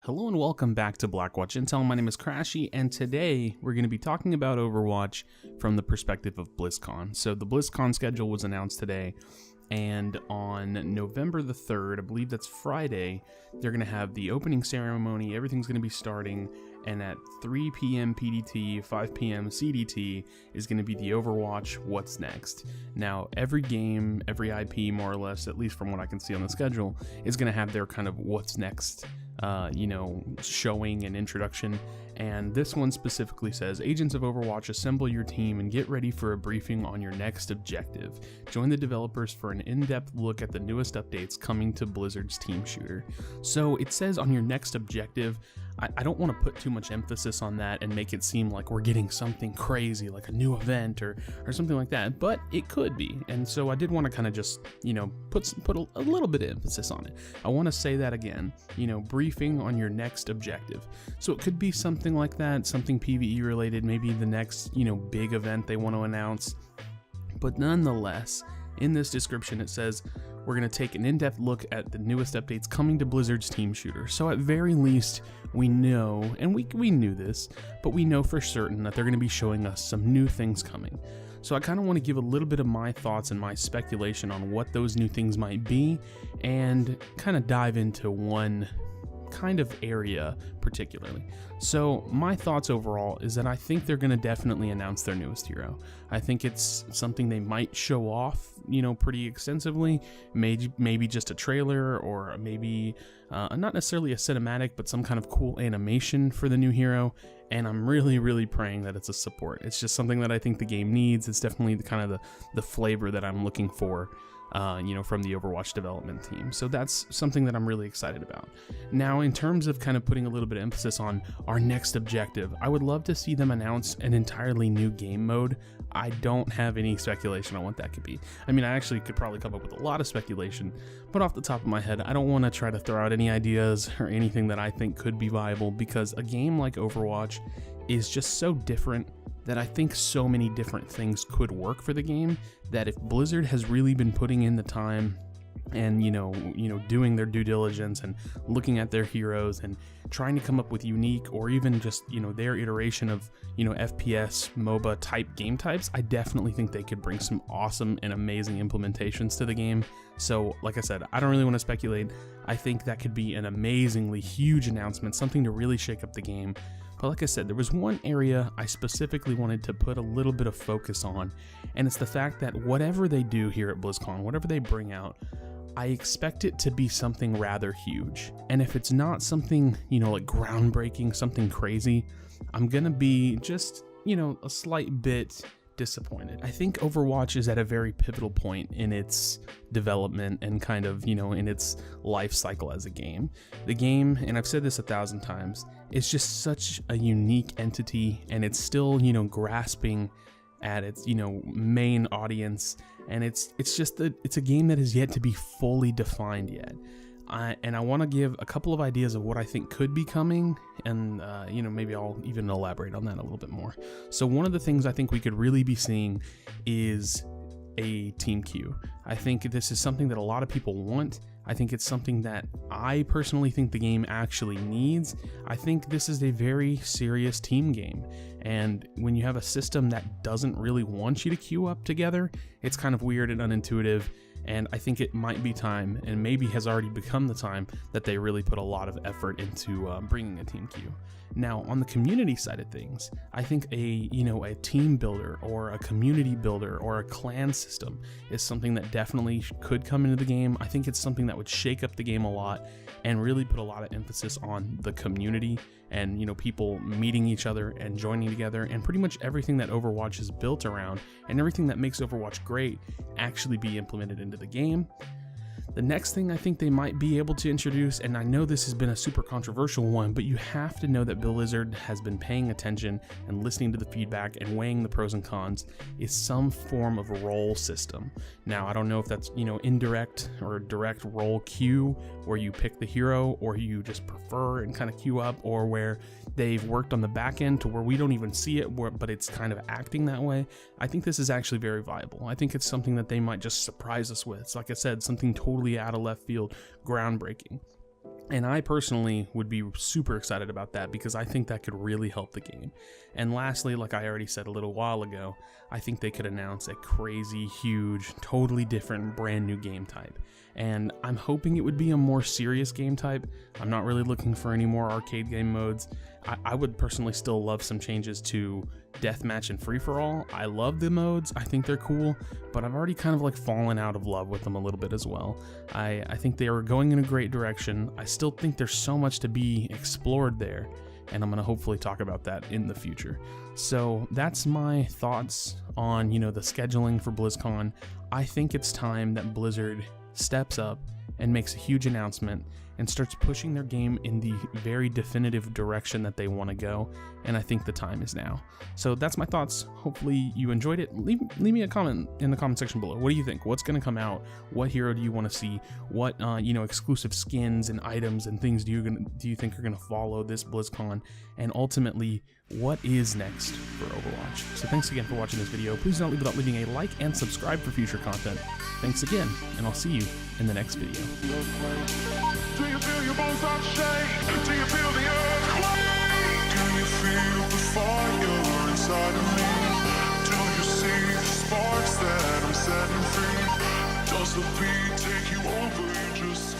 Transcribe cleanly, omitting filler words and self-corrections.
Hello and welcome back to Blackwatch Intel. My name is Crashy, and today we're going to be talking about Overwatch from the perspective of BlizzCon. So the BlizzCon schedule was announced today, and on November the 3rd, I believe that's Friday, they're going to have the opening ceremony. Everything's going to be starting, and at 3 p.m. PDT, 5 p.m. CDT is going to be the Overwatch What's Next. Now, every game, every IP, more or less, at least from what I can see on the schedule, is going to have their kind of What's Next showing and introduction, and this one specifically says, Agents of Overwatch, assemble your team and get ready for a briefing on your next objective. Join the developers for an in-depth look at the newest updates coming to Blizzard's team shooter. So it says on your next objective. I don't want to put too much emphasis on that and make it seem like we're getting something crazy, like a new event or something like that, but it could be. And so I did want to kind of just, put a little bit of emphasis on it. I want to say that again, briefing on your next objective. So it could be something like that, something PvE related, maybe the next, big event they want to announce. But nonetheless, in this description it says, we're going to take an in-depth look at the newest updates coming to Blizzard's team shooter. So at very least, we know, and we knew this, but we know for certain that they're going to be showing us some new things coming. So I kind of want to give a little bit of my thoughts and my speculation on what those new things might be, and kind of dive into one kind of area particularly. So my thoughts overall is that I think they're going to definitely announce their newest hero. I think it's something they might show off, pretty extensively, maybe just a trailer, or maybe not necessarily a cinematic, but some kind of cool animation for the new hero. And I'm really praying that it's a support. It's just something that I think the game needs. It's definitely the flavor that I'm looking for, from the Overwatch development team. So that's something that I'm really excited about. Now, in terms of kind of putting a little bit of emphasis on our next objective, I would love to see them announce an entirely new game mode. I don't have any speculation on what that could be. I mean, I actually could probably come up with a lot of speculation, but off the top of my head, I don't want to try to throw out any ideas or anything that I think could be viable, because a game like Overwatch is just so different that I think so many different things could work for the game, that if Blizzard has really been putting in the time and doing their due diligence and looking at their heroes and trying to come up with unique, or even just their iteration of FPS MOBA type game types, I definitely think they could bring some awesome and amazing implementations to the game. So like I said, I don't really want to speculate. I think that could be an amazingly huge announcement, something to really shake up the game. But like I said, there was one area I specifically wanted to put a little bit of focus on, and it's the fact that whatever they do here at BlizzCon, whatever they bring out, I expect it to be something rather huge. And if it's not something, like groundbreaking, something crazy, I'm gonna be just, a slight bit disappointed. I think Overwatch is at a very pivotal point in its development and kind of, in its life cycle as a game. The game, and I've said this 1,000 times, is just such a unique entity, and it's still, grasping at its, main audience, and it's a game that is yet to be fully defined yet. And I want to give a couple of ideas of what I think could be coming, and maybe I'll even elaborate on that a little bit more. So one of the things I think we could really be seeing is a team queue. I think this is something that a lot of people want. I think it's something that I personally think the game actually needs. I think this is a very serious team game, and when you have a system that doesn't really want you to queue up together, it's kind of weird and unintuitive. And I think it might be time, and maybe has already become the time, that they really put a lot of effort into bringing a team queue. Now, on the community side of things, I think a team builder or a community builder or a clan system is something that definitely could come into the game. I think it's something that would shake up the game a lot and really put a lot of emphasis on the community and people meeting each other and joining together, and pretty much everything that Overwatch is built around and everything that makes Overwatch great actually be implemented into the game. The next thing I think they might be able to introduce, and I know this has been a super controversial one, but you have to know that Blizzard has been paying attention and listening to the feedback and weighing the pros and cons, is some form of role system. Now, I don't know if that's, indirect or direct role queue, where you pick the hero, or you just prefer and kind of queue up, or where they've worked on the back end to where we don't even see it, but it's kind of acting that way. I think this is actually very viable. I think it's something that they might just surprise us with. It's, like I said, something totally out of left field, groundbreaking. And I personally would be super excited about that because I think that could really help the game. And lastly, like I already said a little while ago, I think they could announce a crazy, huge, totally different, brand new game type. And I'm hoping it would be a more serious game type. I'm not really looking for any more arcade game modes. I would personally still love some changes to deathmatch and free-for-all. I love the modes, I think they're cool, but I've already kind of like fallen out of love with them a little bit as well. I think they are going in a great direction. I still think there's so much to be explored there, and I'm going to hopefully talk about that in the future. So that's my thoughts on, the scheduling for BlizzCon. I think it's time that Blizzard steps up and makes a huge announcement and starts pushing their game in the very definitive direction that they want to go, and I think the time is now. So that's my thoughts. Hopefully you enjoyed it. Leave me a comment in the comment section below. What do you think? What's going to come out? What hero do you want to see? What exclusive skins and items and things do you think are going to follow this BlizzCon? And ultimately, what is next for Overwatch? So thanks again for watching this video. Please don't leave without leaving a like and subscribe for future content. Thanks again, and I'll see you in the next video. Do you feel your bones start to shake? Do you feel the earthquake? Do you feel the fire inside of me? Do you see the sparks that I'm setting free? Does the beat take you over? You just